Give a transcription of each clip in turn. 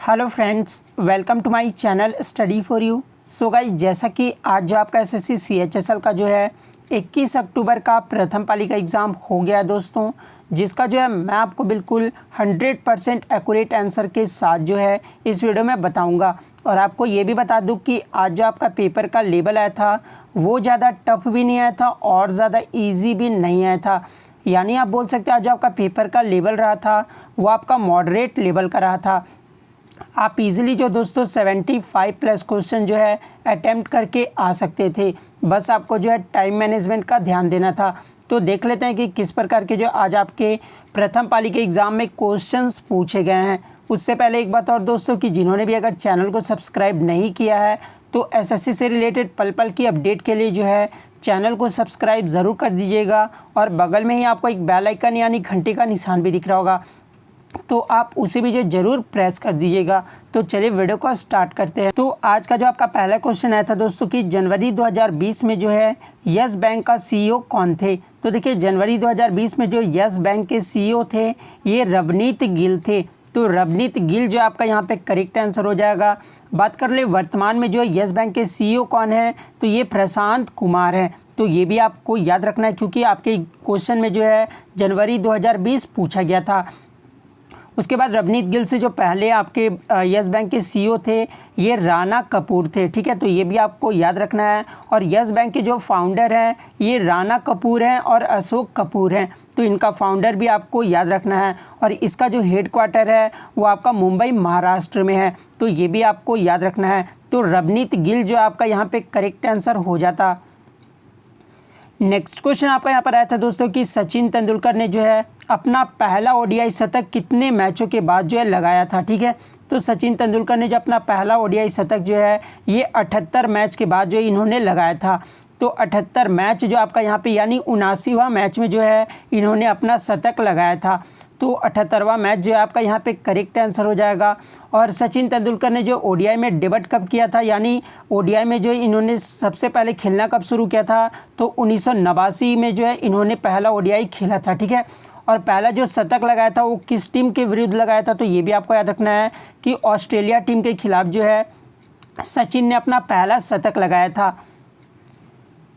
Hello friends, welcome to my channel study for you. So guys, जैसा कि आज जो आपका एसएससी सीएचएसएल का जो है 21 अक्टूबर का प्रथम पाली का एग्ज़ाम हो गया है दोस्तों, जिसका जो है मैं आपको बिल्कुल 100% एक्यूरेट आंसर के साथ जो है इस वीडियो में बताऊंगा। और आपको ये भी बता दूं कि आज जो आपका पेपर का लेवल आया था वो ज़्यादा टफ भी नहीं आया था और ज़्यादा ईजी भी नहीं आया था। यानी आप बोल सकते हैं आज जो आपका पेपर का लेवल रहा था वो आपका मॉडरेट लेवल का रहा था। आप इजीली जो दोस्तों 75 प्लस क्वेश्चन जो है अटेम्प्ट करके आ सकते थे। बस आपको जो है टाइम मैनेजमेंट का ध्यान देना था। तो देख लेते हैं कि किस प्रकार के जो आज आपके प्रथम पाली के एग्ज़ाम में क्वेश्चंस पूछे गए हैं। उससे पहले एक बात और दोस्तों कि जिन्होंने भी अगर चैनल को सब्सक्राइब नहीं किया है तो एसएससी से रिलेटेड पल पल की अपडेट के लिए जो है चैनल को सब्सक्राइब ज़रूर कर दीजिएगा। और बगल में ही आपको एक बेल आइकन यानी घंटे का निशान भी दिख रहा होगा, तो आप उसे भी जो ज़रूर प्रेस कर दीजिएगा। तो चलिए वीडियो को स्टार्ट करते हैं। तो आज का जो आपका पहला क्वेश्चन आया था दोस्तों कि जनवरी 2020 में जो है यस बैंक का सीईओ कौन थे। तो देखिए जनवरी 2020 में जो यस बैंक के सीईओ थे ये रवनीत गिल थे। तो रवनीत गिल जो आपका यहाँ पे करेक्ट आंसर हो जाएगा। बात कर ले वर्तमान में जो यस बैंक के सीईओ कौन है, तो ये प्रशांत कुमार हैं। तो ये भी आपको याद रखना है क्योंकि आपके क्वेश्चन में जो है जनवरी 2020 पूछा गया था। उसके बाद रवनीत गिल से जो पहले आपके यस बैंक के सीईओ थे ये राणा कपूर थे। ठीक है, तो ये भी आपको याद रखना है। और यस बैंक के जो फाउंडर हैं ये राणा कपूर हैं और अशोक कपूर हैं। तो इनका फाउंडर भी आपको याद रखना है। और इसका जो हेड क्वार्टर है वो आपका मुंबई महाराष्ट्र में है। तो ये भी आपको याद रखना है। तो रवनीत गिल जो आपका यहाँ पे करेक्ट आंसर हो जाता। नेक्स्ट क्वेश्चन आपका यहाँ पर आया था दोस्तों कि सचिन तेंदुलकर ने जो है अपना पहला ओडीआई शतक कितने मैचों के बाद जो है लगाया था। ठीक है, तो सचिन तेंदुलकर ने जो अपना पहला ओडीआई शतक जो है ये 78 मैच के बाद जो इन्होंने लगाया था। तो 78 मैच जो आपका यहाँ पे यानी 79वां मैच में जो है इन्होंने अपना शतक लगाया था। तो 78वां मैच जो है आपका यहाँ पे करेक्ट आंसर हो जाएगा। और सचिन तेंदुलकर ने जो ओडीआई में डेब्यू कब किया था, यानी ओडीआई में जो इन्होंने सबसे पहले खेलना कब शुरू किया था, तो 1989 में जो है इन्होंने पहला ओडीआई खेला था। ठीक है, और पहला जो शतक लगाया था वो किस टीम के विरुद्ध लगाया था, तो ये भी आपको याद रखना है कि ऑस्ट्रेलिया टीम के खिलाफ जो है सचिन ने अपना पहला शतक लगाया था।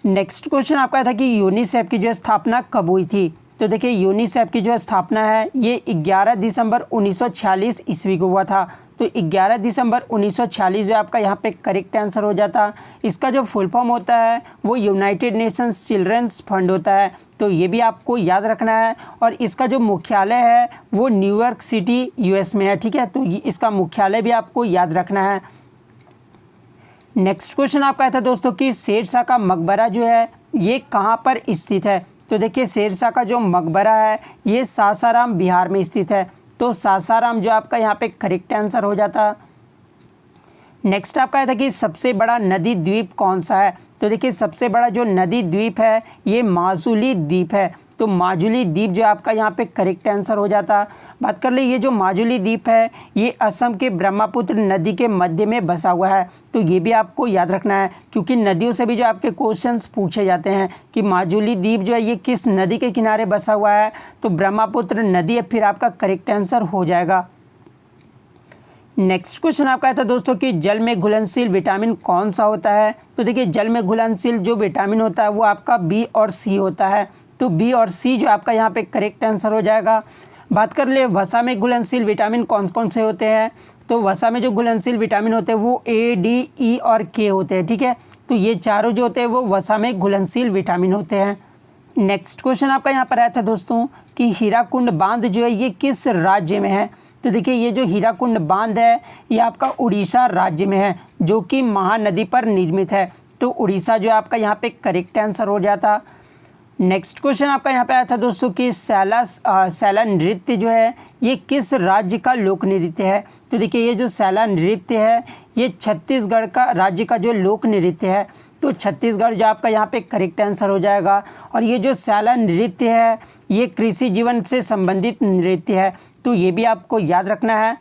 नेक्स्ट क्वेश्चन आपका था कि यूनिसेफ की जो स्थापना कब हुई थी। तो देखिए यूनिसेफ की जो स्थापना है ये 11 दिसंबर 1946 ईस्वी को हुआ था। तो 11 दिसंबर 1946 जो आपका यहाँ पे करेक्ट आंसर हो जाता। इसका जो फुल फॉर्म होता है वो यूनाइटेड नेशंस चिल्ड्रंस फंड होता है। तो ये भी आपको याद रखना है। और इसका जो मुख्यालय है वो न्यूयॉर्क सिटी यूएस में है। ठीक है, तो इसका मुख्यालय भी आपको याद रखना है। नेक्स्ट क्वेश्चन आपका था दोस्तों कि शेरशाह का मकबरा जो है ये कहाँ पर स्थित है। तो देखिए शेरशाह का जो मकबरा है ये सासाराम बिहार में स्थित है। तो सासाराम जो आपका यहाँ पे करेक्ट आंसर हो जाता। नेक्स्ट आपका था कि सबसे बड़ा नदी द्वीप कौन सा है। तो देखिए सबसे बड़ा जो नदी द्वीप है ये माजुली द्वीप है। तो माजुली द्वीप जो आपका यहाँ पे करेक्ट आंसर हो जाता। बात कर ले ये जो माजुली द्वीप है ये असम के ब्रह्मपुत्र नदी के मध्य में बसा हुआ है। तो ये भी आपको याद रखना है क्योंकि नदियों से भी जो आपके क्वेश्चंस पूछे जाते हैं कि माजुली द्वीप जो है ये किस नदी के किनारे बसा हुआ है, तो ब्रह्मपुत्र नदी है, फिर आपका करेक्ट आंसर हो जाएगा। नेक्स्ट क्वेश्चन आपका था दोस्तों कि जल में घुलनशील विटामिन कौन सा होता है। तो देखिए जल में घुलनशील जो विटामिन होता है वो आपका बी और सी होता है। तो बी और सी जो आपका यहाँ पे करेक्ट आंसर हो जाएगा। बात कर ले वसा में घुलनशील विटामिन कौन कौन से होते हैं। तो वसा में जो घुलनशील विटामिन होते हैं वो ए, डी, ई और के होते हैं। ठीक है, तो ये चारों जो होते हैं वो वसा में घुलनशील विटामिन होते हैं। नेक्स्ट क्वेश्चन आपका यहाँ पर आया था दोस्तों कि हीराकुंड बांध जो है ये किस राज्य में है। तो देखिए ये जो हीराकुंड बांध है ये आपका उड़ीसा राज्य में है जो कि महानदी पर निर्मित है। तो उड़ीसा जो आपका यहाँ पे करेक्ट आंसर हो जाता। नेक्स्ट क्वेश्चन आपका यहाँ पे आया था दोस्तों कि सैला नृत्य जो है ये किस राज्य का लोक नृत्य है। तो देखिए ये जो सैला नृत्य है ये छत्तीसगढ़ का राज्य का जो लोक नृत्य है। तो छत्तीसगढ़ जो आपका यहाँ पे करेक्ट आंसर हो जाएगा। और ये जो सैला नृत्य है ये कृषि जीवन से संबंधित नृत्य है। तो ये भी आपको याद रखना है।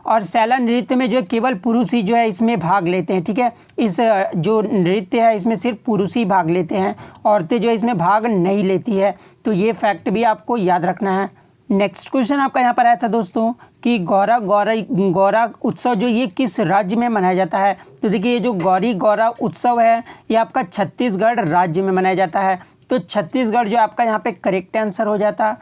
और सैला नृत्य में जो केवल पुरुष ही जो है इसमें भाग लेते हैं। ठीक है, इस जो नृत्य है इसमें सिर्फ पुरुष ही भाग लेते हैं, औरतें जो इसमें भाग नहीं लेती है। तो ये फैक्ट भी आपको याद रखना है। नेक्स्ट क्वेश्चन आपका यहाँ पर आया था दोस्तों कि गौरा उत्सव जो ये किस राज्य में मनाया जाता है। तो देखिए ये जो गौरा उत्सव है ये आपका छत्तीसगढ़ राज्य में मनाया जाता है। तो छत्तीसगढ़ जो आपका यहाँ पे करेक्ट आंसर हो जाता।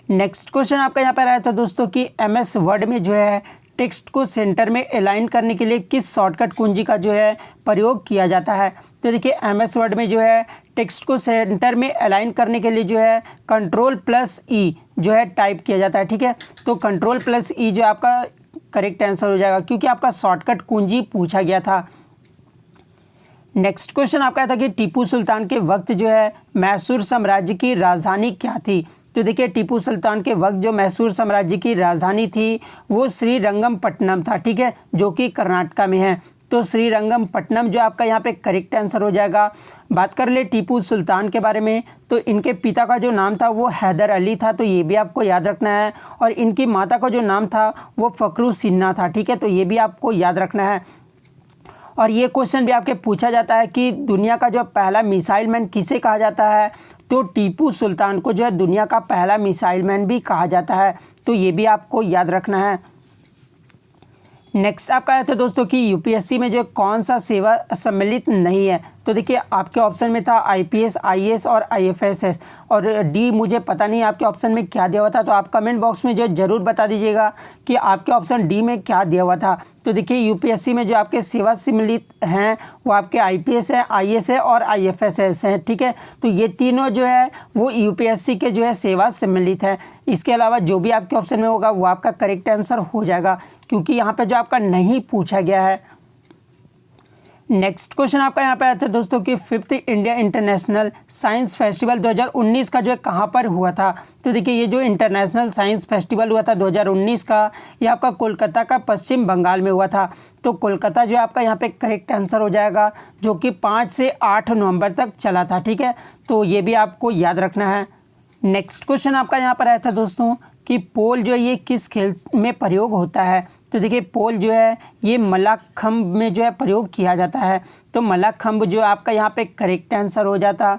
नेक्स्ट क्वेश्चन आपका यहाँ पर आया था दोस्तों कि MS वर्ड में जो है टेक्स्ट को सेंटर में अलाइन करने के लिए किस शॉर्टकट कुंजी का जो है प्रयोग किया जाता है। तो देखिए MS वर्ड में जो है टेक्स्ट को सेंटर में अलाइन करने के लिए जो है Ctrl+E जो है टाइप किया जाता है। ठीक है, तो Ctrl+E जो आपका करेक्ट आंसर हो जाएगा क्योंकि आपका शॉर्टकट कुंजी पूछा गया था। नेक्स्ट क्वेश्चन आपका था कि टीपू सुल्तान के वक्त जो है मैसूर साम्राज्य की राजधानी क्या थी। तो देखिए टीपू सुल्तान के वक्त जो मैसूर साम्राज्य की राजधानी थी वो श्रीरंगपट्टनम था। ठीक है, जो कि कर्नाटका में है। तो श्रीरंगपट्टनम जो आपका यहाँ पे करेक्ट आंसर हो जाएगा। बात कर ले टीपू सुल्तान के बारे में तो इनके पिता का जो नाम था वो हैदर अली था, तो ये भी आपको याद रखना है। और इनकी माता का जो नाम था वो फ़खरुसिन्हा था। ठीक है, तो ये भी आपको याद रखना है। और ये क्वेश्चन भी आपके पूछा जाता है कि दुनिया का जो पहला मिसाइल मैन किसे कहा जाता है। तो टीपू सुल्तान को जो है दुनिया का पहला मिसाइल मैन भी कहा जाता है। तो ये भी आपको याद रखना है। नेक्स्ट आपका आया था दोस्तों कि यूपीएससी में जो कौन सा सेवा सम्मिलित नहीं है। तो देखिए आपके ऑप्शन में था IPS, IAS और IFSS और डी मुझे पता नहीं आपके ऑप्शन में क्या दिया हुआ था, तो आप कमेंट बॉक्स में जो ज़रूर बता दीजिएगा कि आपके ऑप्शन डी में क्या दिया हुआ था। तो देखिए यूपीएससी में जो आपके सेवा सम्मिलित हैं वो आपके IPS है, IAS है और IFSS हैं। ठीक है, तो ये तीनों जो है वो यूपीएससी के जो है सेवा सम्मिलित है। इसके अलावा जो भी आपके ऑप्शन में होगा वो आपका करेक्ट आंसर हो जाएगा क्योंकि यहाँ पे जो आपका नहीं पूछा गया है। नेक्स्ट क्वेश्चन आपका यहाँ पे आता है दोस्तों कि 5th India international science festival 2019 का जो है कहाँ पर हुआ था। तो देखिए ये जो इंटरनेशनल साइंस फेस्टिवल हुआ था 2019 का, ये आपका कोलकाता का पश्चिम बंगाल में हुआ था। तो कोलकाता जो आपका यहाँ पे करेक्ट आंसर हो जाएगा जो कि 5 से 8 नवंबर तक चला था। ठीक है, तो ये भी आपको याद रखना है। नेक्स्ट क्वेश्चन आपका यहाँ पर आया था दोस्तों कि पोल जो है ये किस खेल में प्रयोग होता है। तो देखिए पोल जो है ये मल्लाखंब में जो है प्रयोग किया जाता है। तो मल्लाखंब जो आपका यहाँ पे करेक्ट आंसर हो जाता।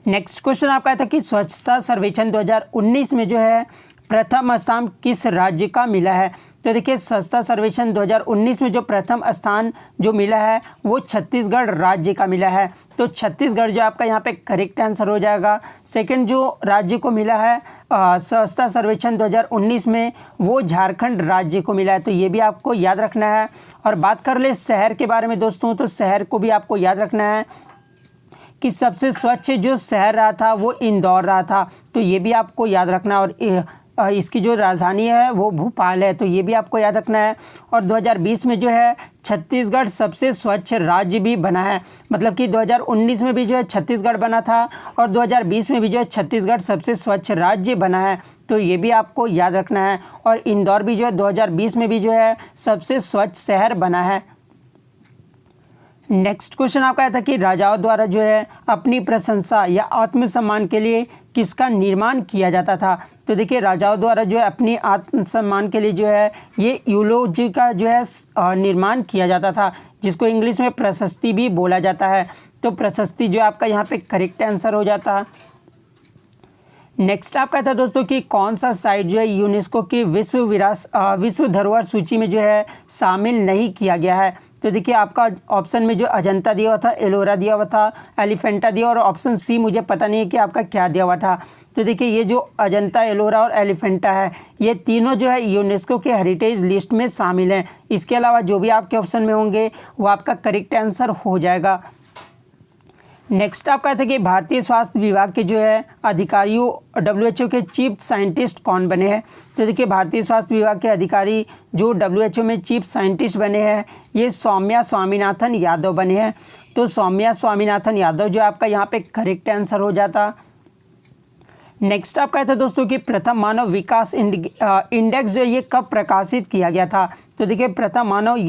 नेक्स्ट क्वेश्चन आपका था कि स्वच्छता सर्वेक्षण 2019 में जो है प्रथम स्थान किस राज्य का मिला है। तो देखिए स्वच्छता सर्वेक्षण 2019 में जो प्रथम स्थान जो मिला है वो छत्तीसगढ़ राज्य का मिला है। तो छत्तीसगढ़ जो आपका यहाँ पे करेक्ट आंसर हो जाएगा। सेकंड जो राज्य को मिला है स्वच्छता सर्वेक्षण 2019 में वो झारखंड राज्य को मिला है। तो ये भी आपको याद रखना है। और बात कर ले शहर के बारे में दोस्तों, तो शहर को भी आपको याद रखना है कि सबसे स्वच्छ जो शहर रहा था वो इंदौर रहा था। तो ये भी आपको याद रखना। और इसकी जो राजधानी है वो भोपाल है। तो ये भी आपको याद रखना है। और 2020 में जो है छत्तीसगढ़ सबसे स्वच्छ राज्य भी बना है। मतलब कि 2019 में भी जो है छत्तीसगढ़ बना था और 2020 में भी जो है छत्तीसगढ़ सबसे स्वच्छ राज्य बना है। तो ये भी आपको याद रखना है। और इंदौर भी जो है 2020 में भी जो है सबसे स्वच्छ शहर बना है। नेक्स्ट क्वेश्चन आपका आया था कि राजाओं द्वारा जो है अपनी प्रशंसा या आत्मसम्मान के लिए किसका निर्माण किया जाता था। तो देखिए राजाओं द्वारा जो है अपनी आत्मसम्मान के लिए जो है ये यूलोजी का जो है निर्माण किया जाता था, जिसको इंग्लिश में प्रशस्ति भी बोला जाता है। तो प्रशस्ति जो आपका यहाँ पे करेक्ट आंसर हो जाता। नेक्स्ट आपका था दोस्तों कि कौन सा साइट जो है यूनेस्को की विश्व धरोहर सूची में जो है शामिल नहीं किया गया है। तो देखिए आपका ऑप्शन में जो अजंता दिया हुआ था, एलोरा दिया हुआ था, एलिफेंटा दिया और ऑप्शन सी मुझे पता नहीं है कि आपका क्या दिया हुआ था। तो देखिए ये जो अजंता, एलोरा और एलिफेंटा है ये तीनों जो है यूनेस्को के हेरिटेज लिस्ट में शामिल हैं। इसके अलावा जो भी आपके ऑप्शन में होंगे वो आपका करेक्ट आंसर हो जाएगा। नेक्स्ट आपका था कि भारतीय स्वास्थ्य विभाग के जो है अधिकारियों WHO के चीफ साइंटिस्ट कौन बने हैं। तो देखिए भारतीय स्वास्थ्य विभाग के अधिकारी जो WHO में चीफ साइंटिस्ट बने हैं ये सौम्या स्वामीनाथन यादव बने हैं। तो सौम्या स्वामीनाथन यादव जो आपका यहाँ पे करेक्ट आंसर हो जाता। नेक्स्ट आपका था दोस्तों कि प्रथम मानव विकास इंडेक्स जो ये कब प्रकाशित किया गया था। तो देखिए प्रथम मानव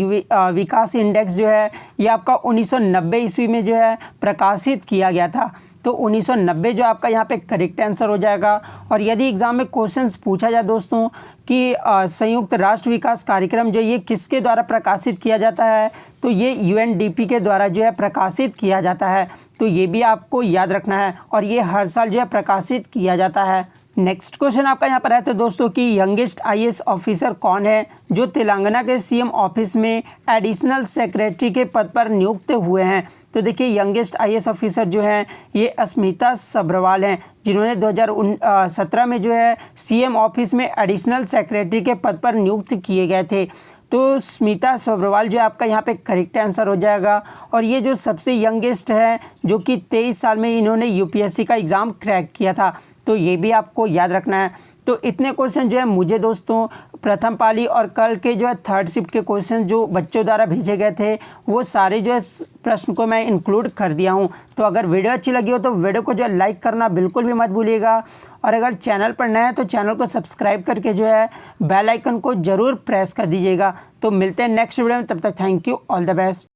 विकास इंडेक्स जो है ये आपका 1990 ईस्वी में जो है प्रकाशित किया गया था। तो 1990 जो आपका यहाँ पे करेक्ट आंसर हो जाएगा। और यदि एग्ज़ाम में क्वेश्चंस पूछा जाए दोस्तों कि संयुक्त राष्ट्र विकास कार्यक्रम जो ये किसके द्वारा प्रकाशित किया जाता है, तो ये UNDP के द्वारा जो है प्रकाशित किया जाता है। तो ये भी आपको याद रखना है और ये हर साल जो है प्रकाशित किया जाता है। नेक्स्ट क्वेश्चन आपका यहाँ पर है तो दोस्तों कि यंगेस्ट आईएएस ऑफिसर कौन है जो तेलंगाना के सीएम ऑफिस में एडिशनल सेक्रेटरी के पद पर नियुक्त हुए हैं। तो देखिए यंगेस्ट आईएएस ऑफिसर जो है ये अस्मिता सब्रवाल हैं, जिन्होंने 2017 में जो है सीएम ऑफिस में एडिशनल सेक्रेटरी के पद पर नियुक्त किए गए थे। तो स्मिता सब्रवाल जो आपका यहाँ पे करेक्ट आंसर हो जाएगा। और ये जो सबसे यंगेस्ट है जो कि 23 साल में इन्होंने यूपीएससी का एग्ज़ाम क्रैक किया था, तो ये भी आपको याद रखना है। तो इतने क्वेश्चन जो है मुझे दोस्तों प्रथम पाली और कल के जो है थर्ड शिफ्ट के क्वेश्चन जो बच्चों द्वारा भेजे गए थे वो सारे जो है प्रश्न को मैं इंक्लूड कर दिया हूं। तो अगर वीडियो अच्छी लगी हो तो वीडियो को जो है लाइक करना बिल्कुल भी मत भूलिएगा, और अगर चैनल पर नया है तो चैनल को सब्सक्राइब करके जो है बेल आइकन को ज़रूर प्रेस कर दीजिएगा। तो मिलते हैं नेक्स्ट वीडियो में, तब तक thank you, all the best.